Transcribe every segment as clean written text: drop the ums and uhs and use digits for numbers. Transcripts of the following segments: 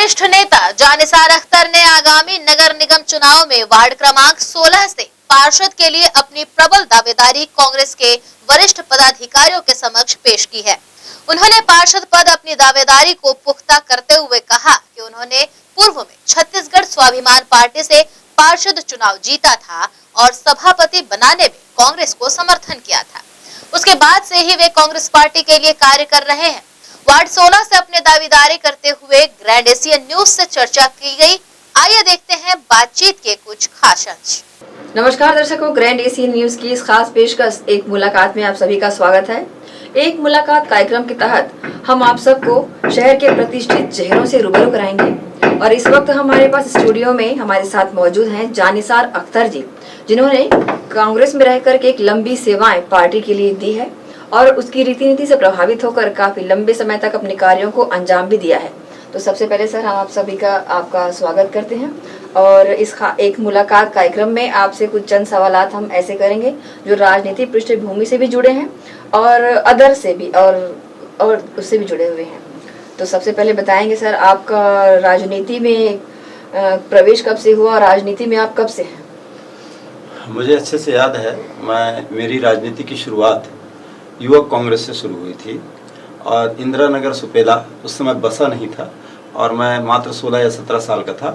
वरिष्ठ नेता जानिसार अख्तर ने आगामी नगर निगम चुनाव में वार्ड क्रमांक 16 से पार्षद के लिए अपनी प्रबल दावेदारी कांग्रेस के वरिष्ठ पदाधिकारियों के समक्ष पेश की है। उन्होंने पार्षद पद अपनी दावेदारी को पुख्ता करते हुए कहा कि उन्होंने पूर्व में छत्तीसगढ़ स्वाभिमान पार्टी से पार्षद चुनाव जीता था और सभापति बनाने में कांग्रेस को समर्थन किया था। उसके बाद से ही वे कांग्रेस पार्टी के लिए कार्य कर रहे हैं। वार्ड 16 से अपने दावेदारी करते हुए ग्रैंड एशियन न्यूज से चर्चा की गई। आइए देखते हैं बातचीत के कुछ खास अंश। नमस्कार दर्शकों, ग्रैंड एशियन न्यूज की इस खास पेशकश एक मुलाकात में आप सभी का स्वागत है। एक मुलाकात कार्यक्रम के तहत हम आप सबको शहर के प्रतिष्ठित चेहरों से रूबरू कराएंगे और इस वक्त हमारे पास स्टूडियो में हमारे साथ मौजूद हैं जानिसार अख्तर जी, जिन्होंने कांग्रेस में रहकर के एक लंबी सेवाएं पार्टी के लिए दी है और उसकी रीति नीति से प्रभावित होकर काफी लंबे समय तक अपने कार्यों को अंजाम भी दिया है। तो सबसे पहले सर, हम आप सभी का आपका स्वागत करते हैं और इस एक मुलाकात कार्यक्रम में आपसे कुछ चंद सवालात हम ऐसे करेंगे जो राजनीतिक पृष्ठभूमि से भी जुड़े हैं और अदर से भी और उससे भी जुड़े हुए हैं। तो सबसे पहले बताएंगे सर, आपका राजनीति में प्रवेश कब से हुआ और राजनीति में आप कब से हैं? मुझे अच्छे से याद है, मेरी राजनीति की शुरुआत युवक कांग्रेस से शुरू हुई थी और इंदिरा नगर सुपेला उस समय बसा नहीं था और मैं मात्र 16 या 17 साल का था।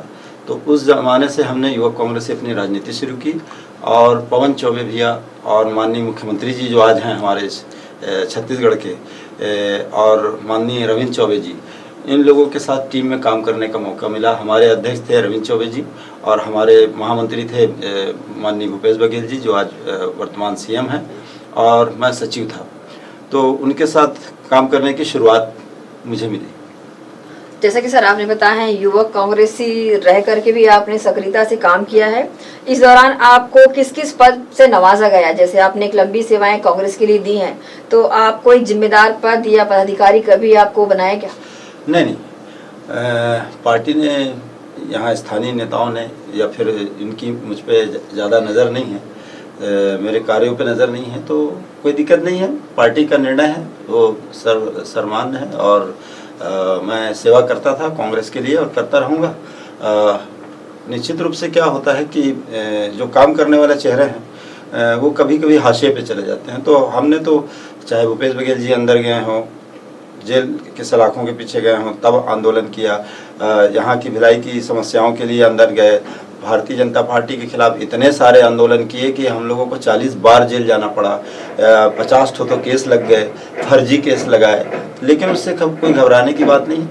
तो उस ज़माने से हमने युवक कांग्रेस से अपनी राजनीति शुरू की और पवन चौबे भैया और माननीय मुख्यमंत्री जी जो आज हैं हमारे छत्तीसगढ़ के और माननीय रविंद्र चौबे जी, इन लोगों के साथ टीम में काम करने का मौका मिला। हमारे अध्यक्ष थे रविंद्र चौबे जी और हमारे महामंत्री थे माननीय भूपेश बघेल जी जो आज वर्तमान सीएम हैं और मैं सचिव था। तो उनके साथ काम करने की शुरुआत मुझे मिली। जैसा कि सर आपने बताया है, युवक कांग्रेसी रह करके भी आपने सक्रियता से काम किया है। इस दौरान आपको किस किस पद से नवाजा गया? जैसे आपने एक लंबी सेवाएं कांग्रेस के लिए दी हैं, तो आपको एक जिम्मेदार पद या पदाधिकारी कभी आपको बनाया क्या? नहीं, पार्टी ने, यहाँ स्थानीय नेताओं ने या फिर इनकी मुझ पर ज़्यादा नज़र नहीं है, मेरे कार्यों पे नज़र नहीं है, तो कोई दिक्कत नहीं है। पार्टी का निर्णय है, वो सर्वमान्य है और मैं सेवा करता था कांग्रेस के लिए और करता रहूँगा। निश्चित रूप से क्या होता है कि जो काम करने वाले चेहरे हैं वो कभी कभी हाशिए पे चले जाते हैं। तो हमने तो चाहे भूपेश बघेल जी अंदर गए हों, जेल के सलाखों के पीछे गए हों, तब आंदोलन किया, यहाँ की भिलाई की समस्याओं के लिए अंदर गए, भारतीय जनता पार्टी के खिलाफ इतने सारे आंदोलन किए कि हम लोगों को 40 बार जेल जाना पड़ा, 50 तो केस लग गए, फर्जी केस लगाए, लेकिन उससे कोई घबराने की बात नहीं।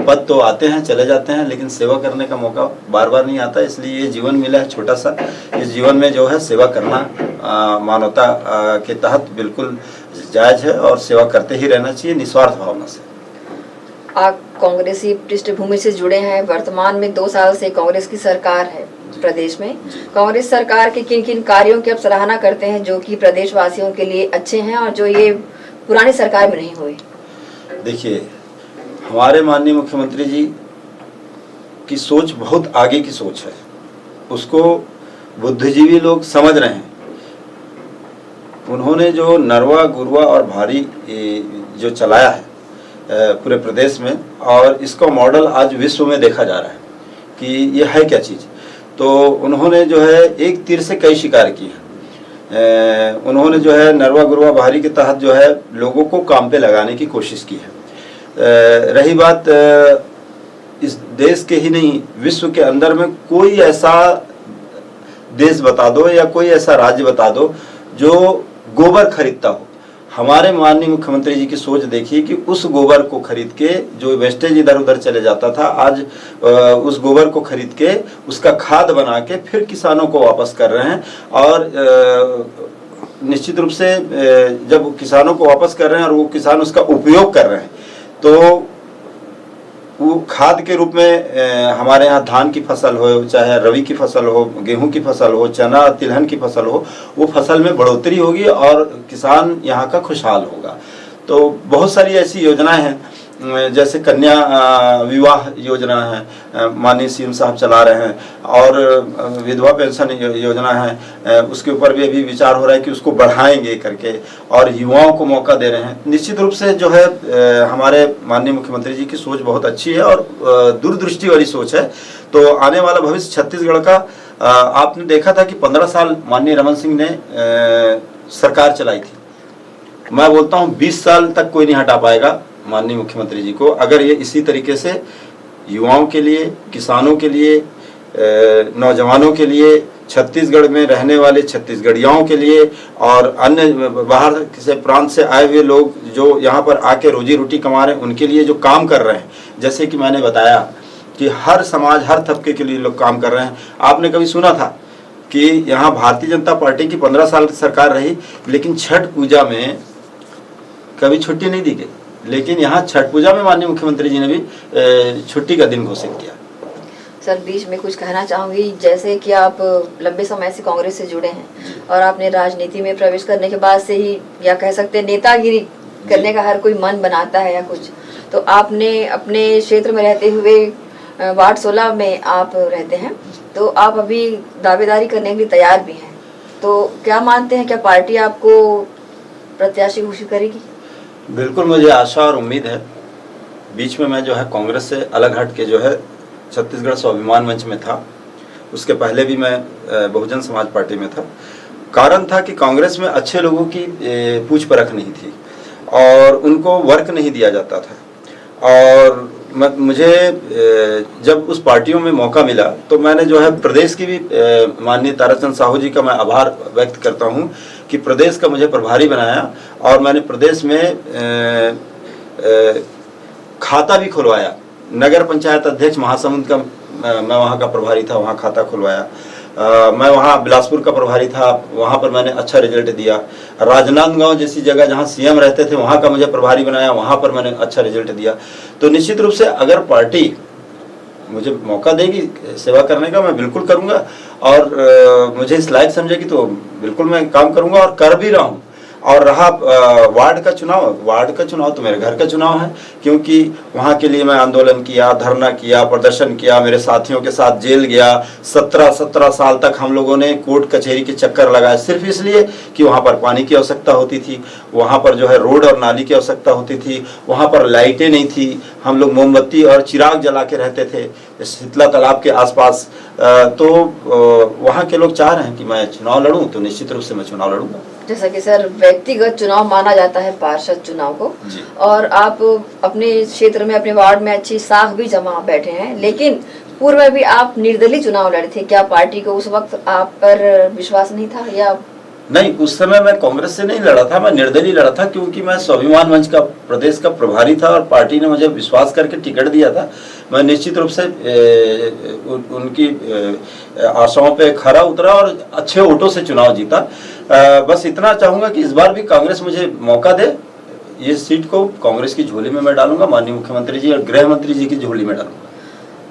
पद तो आते हैं चले जाते हैं, लेकिन सेवा करने का मौका बार बार नहीं आता। इसलिए ये जीवन मिला है छोटा सा, इस जीवन में जो है सेवा करना मानवता के तहत बिल्कुल जायज़ है और सेवा करते ही रहना चाहिए निस्वार्थ भावना से। आप कांग्रेसी पृष्ठभूमि से जुड़े हैं। वर्तमान में 2 साल से कांग्रेस की सरकार है प्रदेश में। कांग्रेस सरकार के किन किन कार्यों की आप सराहना करते हैं जो कि प्रदेशवासियों के लिए अच्छे हैं और जो ये पुरानी सरकार में नहीं हुए? देखिए, हमारे माननीय मुख्यमंत्री जी की सोच बहुत आगे की सोच है, उसको बुद्धिजीवी लोग समझ रहे हैं। उन्होंने जो नरवा गुरवा और भारी जो चलाया है पूरे प्रदेश में, और इसका मॉडल आज विश्व में देखा जा रहा है कि ये है क्या चीज़। तो उन्होंने जो है एक तीर से कई शिकार किए हैं। उन्होंने जो है नरवा गुरवा भारी के तहत जो है लोगों को काम पे लगाने की कोशिश की है। रही बात इस देश के ही नहीं, विश्व के अंदर में कोई ऐसा देश बता दो या कोई ऐसा राज्य बता दो जो गोबर खरीदता हो। हमारे माननीय मुख्यमंत्री जी की सोच देखिए कि उस गोबर को खरीद के, जो वेस्टेज इधर उधर चले जाता था, आज उस गोबर को खरीद के उसका खाद बना के फिर किसानों को वापस कर रहे हैं। और निश्चित रूप से जब किसानों को वापस कर रहे हैं और वो किसान उसका उपयोग कर रहे हैं, तो वो खाद के रूप में हमारे यहाँ धान की फसल हो, चाहे रवि की फसल हो, गेहूं की फसल हो, चना तिलहन की फसल हो, वो फसल में बढ़ोतरी होगी और किसान यहाँ का खुशहाल होगा। तो बहुत सारी ऐसी योजनाएं हैं जैसे कन्या विवाह योजना है, माननीय सीएम साहब चला रहे हैं, और विधवा पेंशन योजना है, उसके ऊपर भी अभी विचार हो रहा है कि उसको बढ़ाएंगे करके, और युवाओं को मौका दे रहे हैं। निश्चित रूप से जो है हमारे माननीय मुख्यमंत्री जी की सोच बहुत अच्छी है और दूरदृष्टि वाली सोच है। तो आने वाला भविष्य छत्तीसगढ़ का, आपने देखा था कि 15 साल माननीय रमन सिंह ने सरकार चलाई थी। मैं बोलता हूँ 20 साल तक कोई नहीं हटा पाएगा माननीय मुख्यमंत्री जी को, अगर ये इसी तरीके से युवाओं के लिए, किसानों के लिए, नौजवानों के लिए, छत्तीसगढ़ में रहने वाले छत्तीसगढ़ियों के लिए, और अन्य बाहर से प्रांत से आए हुए लोग जो यहाँ पर आके रोजी रोटी कमा रहे हैं, उनके लिए जो काम कर रहे हैं, जैसे कि मैंने बताया कि हर समाज, हर तबके के लिए लोग काम कर रहे हैं। आपने कभी सुना था कि यहाँ भारतीय जनता पार्टी की 15 साल की सरकार रही, लेकिन छठ पूजा में कभी छुट्टी नहीं दी गई, लेकिन यहाँ छठ पूजा में माननीय मुख्यमंत्री जी ने भी छुट्टी का दिन घोषित किया। सर, बीच में कुछ कहना चाहूंगी, जैसे कि आप लंबे समय से कांग्रेस से जुड़े हैं और आपने राजनीति में प्रवेश करने के बाद से ही, या कह सकते हैं नेतागिरी करने का हर कोई मन बनाता है या कुछ, तो आपने अपने क्षेत्र में रहते हुए वार्ड 16 में आप रहते हैं, तो आप अभी दावेदारी करने के लिए तैयार भी हैं, तो क्या मानते हैं, क्या पार्टी आपको प्रत्याशी घोषित करेगी? बिल्कुल, मुझे आशा और उम्मीद है। बीच में मैं जो है कांग्रेस से अलग हट के जो है छत्तीसगढ़ स्वाभिमान मंच में था, उसके पहले भी मैं बहुजन समाज पार्टी में था। कारण था कि कांग्रेस में अच्छे लोगों की पूछ परख नहीं थी और उनको वर्क नहीं दिया जाता था, और मुझे जब उस पार्टियों में मौका मिला तो मैंने जो है प्रदेश की भी माननीय ताराचंद साहू जी का मैं आभार व्यक्त करता हूँ कि प्रदेश का मुझे प्रभारी बनाया, और मैंने प्रदेश में खाता भी खुलवाया। नगर पंचायत अध्यक्ष महासमुंद का मैं वहाँ का प्रभारी था, वहाँ खाता खुलवाया। मैं वहाँ बिलासपुर का प्रभारी था, वहाँ पर मैंने अच्छा रिजल्ट दिया। राजनांदगांव जैसी जगह जहाँ सीएम रहते थे वहाँ का मुझे प्रभारी बनाया, वहाँ पर मैंने अच्छा रिजल्ट दिया। तो निश्चित रूप से अगर पार्टी मुझे मौका देगी सेवा करने का, मैं बिल्कुल करूँगा, और मुझे इस लायक समझेगी तो बिल्कुल मैं काम करूँगा और कर भी रहा हूँ। और रहा वार्ड का चुनाव तो मेरे घर का चुनाव है, क्योंकि वहाँ के लिए मैं आंदोलन किया, धरना किया, प्रदर्शन किया, मेरे साथियों के साथ जेल गया। 17 साल तक हम लोगों ने कोर्ट कचहरी के चक्कर लगाए, सिर्फ इसलिए कि वहाँ पर पानी की आवश्यकता होती थी, वहाँ पर जो है रोड और नाली की आवश्यकता होती थी, वहाँ पर लाइटें नहीं थी, हम लोग मोमबत्ती और चिराग जला के रहते थे शीतला तालाब के आसपास। तो वहाँ के लोग चाह रहे हैं कि मैं चुनाव लड़ूं, तो निश्चित रूप से मैं चुनाव लड़ूंगा। जैसा कि सर व्यक्तिगत चुनाव माना जाता है पार्षद चुनाव को, और आप अपने क्षेत्र में, अपने वार्ड में अच्छी साख भी जमा बैठे हैं, लेकिन पूर्व में भी आप निर्दलीय चुनाव लड़े थे। क्या पार्टी को उस वक्त आप पर विश्वास नहीं था या? नहीं, उस समय मैं कांग्रेस से नहीं लड़ा था, मैं निर्दलीय लड़ा था, क्योंकि मैं स्वाभिमान मंच का प्रदेश का प्रभारी था और पार्टी ने मुझे विश्वास करके टिकट दिया था। मैं निश्चित रूप से उनकी आशाओं पे खरा उतरा और अच्छे वोटों से चुनाव जीता। बस इतना चाहूँगा कि इस बार भी कांग्रेस मुझे मौका दे, ये सीट को कांग्रेस की झोली में मैं डालूंगा, माननीय मुख्यमंत्री जी और गृह मंत्री जी की झोली में डालूंगा।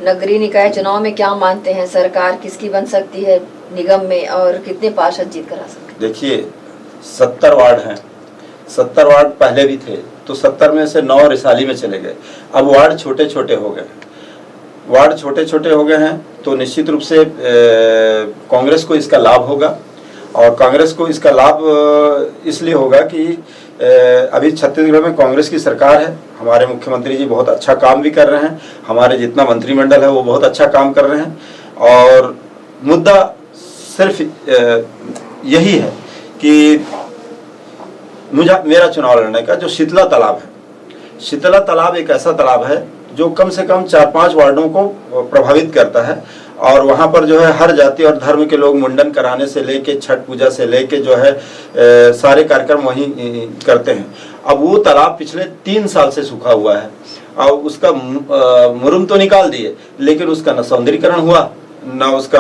नगरीय निकाय चुनाव में क्या मानते हैं, सरकार किसकी बन सकती है निगम में, और कितने पार्षद जीत कर आ सकते हैं? देखिए, 70 वार्ड हैं, 70 वार्ड पहले भी थे, तो 70 में से 9 रिसाली में चले गए। अब वार्ड छोटे छोटे हो गए हैं, तो निश्चित रूप से कांग्रेस को इसका लाभ होगा, और कांग्रेस को इसका लाभ इसलिए होगा कि अभी छत्तीसगढ़ में कांग्रेस की सरकार है, हमारे मुख्यमंत्री जी बहुत अच्छा काम भी कर रहे हैं, हमारे जितना मंत्रिमंडल है वो बहुत अच्छा काम कर रहे हैं, और मुद्दा सिर्फ यही है कि मेरा चुनाव लड़ने का जो शीतला तालाब है, शीतला तालाब एक ऐसा तालाब है जो कम से कम 4-5 वार्डों को प्रभावित करता है, और वहाँ पर जो है हर जाति और धर्म के लोग मुंडन कराने से लेके छठ पूजा से लेके जो है सारे कार्यक्रम वहीं करते हैं। अब वो तालाब पिछले 3 साल से सूखा हुआ है, और उसका मुरुम तो निकाल दिए, लेकिन उसका न सौंदर्यीकरण हुआ, ना उसका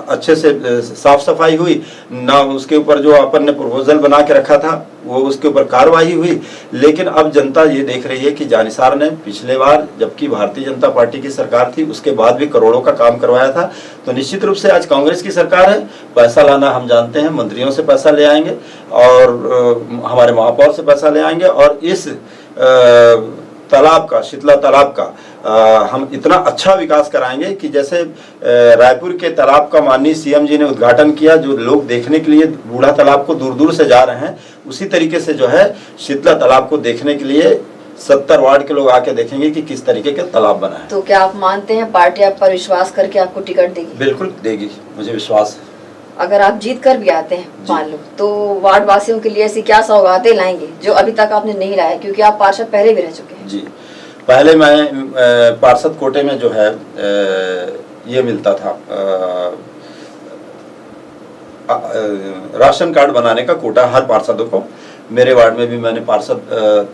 अच्छे से साफ सफाई हुई, ना उसके ऊपर जो अपन ने प्रपोजल बना के रखा था वो उसके ऊपर कार्रवाई हुई। लेकिन अब जनता ये देख रही है कि जानिसार ने पिछले बार, जबकि भारतीय जनता पार्टी की सरकार थी, उसके बाद भी करोड़ों का काम करवाया था। तो निश्चित रूप से आज कांग्रेस की सरकार है, पैसा लाना हम जानते हैं, मंत्रियों से पैसा ले आएंगे, और हमारे महापौर से पैसा ले आएंगे, और इस तालाब का, शीतला तालाब का हम इतना अच्छा विकास कराएंगे कि जैसे रायपुर के तालाब का माननीय सीएम जी ने उद्घाटन किया, जो लोग देखने के लिए बूढ़ा तालाब को दूर दूर से जा रहे हैं, उसी तरीके से जो है शीतला तालाब को देखने के लिए 70 वार्ड के लोग आके देखेंगे कि किस तरीके का तालाब बना है। तो क्या आप मानते हैं पार्टी आप पर विश्वास करके आपको टिकट देगी? बिल्कुल देगी, मुझे विश्वास है। अगर आप जीत कर भी आते हैं मान लो, तो वार्ड वासियों के लिए ऐसी क्या सौगातें लाएंगे जो अभी तक आपने नहीं लाया, क्योंकि आप पार्षद पहले भी रह चुके हैं? जी, पहले मैं पार्षद कोटे में जो है ये मिलता था, राशन कार्ड बनाने का कोटा हर पार्षदों को। मेरे वार्ड में भी मैंने पार्षद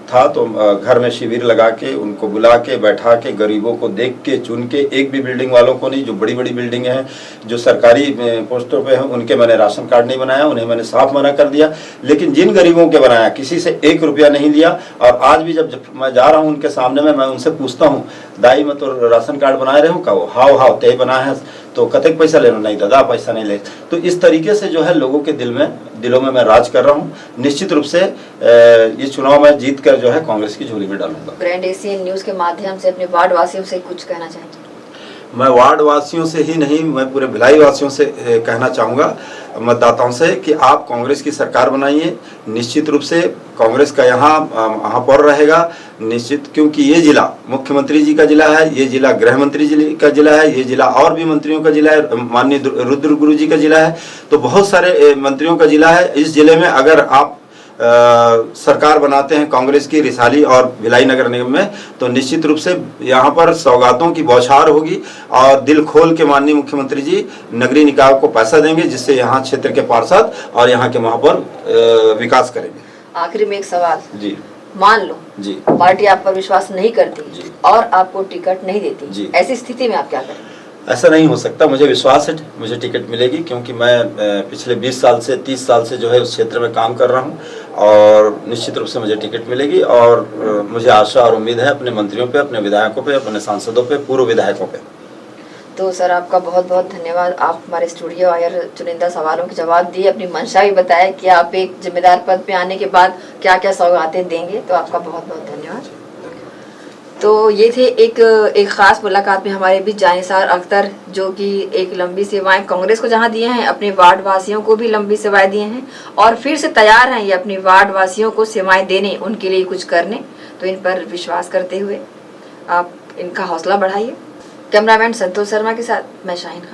था, तो घर में शिविर लगा के उनको बुला के बैठा के गरीबों को देख के चुन के, एक भी बिल्डिंग वालों को नहीं, जो बड़ी बड़ी बिल्डिंग हैं जो सरकारी पोस्टों पे हैं उनके मैंने राशन कार्ड नहीं बनाया, उन्हें मैंने साफ मना कर दिया। लेकिन जिन गरीबों के बनाया किसी से 1 रुपया नहीं लिया। और आज भी जब मैं जा रहा हूँ उनके सामने में, मैं उनसे पूछता हूँ, दाई मैं तो राशन कार्ड बनाए रहे हो का? वो हाव हाव तय बना है, तो कतक पैसा ले लो? नहीं दादा पैसा नहीं ले। तो इस तरीके से जो है लोगों के दिलों में मैं राज कर रहा हूँ। निश्चित रूप से ये चुनाव में जीत कर जो है कांग्रेस की झोली में डालूंगा। ग्रैंड एशियन न्यूज के माध्यम से अपने वार्ड वासियों से कुछ कहना चाहेंगे? मैं वार्ड वासियों से ही नहीं, मैं पूरे भिलाई वासियों से कहना चाहूँगा, मतदाताओं से, कि आप कांग्रेस की सरकार बनाइए। निश्चित रूप से कांग्रेस का यहाँ महापौर रहेगा निश्चित, क्योंकि ये जिला मुख्यमंत्री जी का जिला है, ये जिला गृह मंत्री जी का जिला है, ये जिला और भी मंत्रियों का जिला है, माननीय रुद्र गुरु जी का जिला है, तो बहुत सारे मंत्रियों का जिला है। इस जिले में अगर आप सरकार बनाते हैं कांग्रेस की रिसाली और भिलाई नगर निगम में, तो निश्चित रूप से यहाँ पर सौगातों की बौछार होगी और दिल खोल के माननीय मुख्यमंत्री जी नगरीय निकाय को पैसा देंगे, जिससे यहाँ क्षेत्र के पार्षद और यहाँ के महापौर विकास करेंगे। आखिरी में एक सवाल जी, मान लो जी पार्टी आप पर विश्वास नहीं करती जी, और आपको टिकट नहीं देती जी, ऐसी स्थिति में आप क्या करेंगे? ऐसा नहीं हो सकता, मुझे विश्वास है मुझे टिकट मिलेगी, क्योंकि मैं पिछले 20 साल से 30 साल से जो है उस क्षेत्र में काम कर रहा हूं और निश्चित रूप से मुझे टिकट मिलेगी। और मुझे आशा और उम्मीद है अपने मंत्रियों पे, अपने विधायकों पे, अपने सांसदों पे, पूर्व विधायकों पे। तो सर आपका बहुत बहुत धन्यवाद, आप हमारे स्टूडियो आए, चुनिंदा सवालों के जवाब दिए, अपनी मंशा भी बताया कि आप एक जिम्मेदार पद पे आने के बाद क्या क्या सौगातें देंगे, तो आपका बहुत बहुत धन्यवाद। तो ये थे एक खास मुलाकात में हमारे बीच जानिसार अख्तर, जो कि एक लंबी सेवाएं कांग्रेस को जहां दिए हैं, अपने वार्ड वासियों को भी लंबी सेवाएं दिए हैं और फिर से तैयार हैं ये अपने वार्ड वासियों को सेवाएं देने, उनके लिए कुछ करने। तो इन पर विश्वास करते हुए आप इनका हौसला बढ़ाइए। कैमरामैन संतोष शर्मा के साथ मैं शाहीन खान।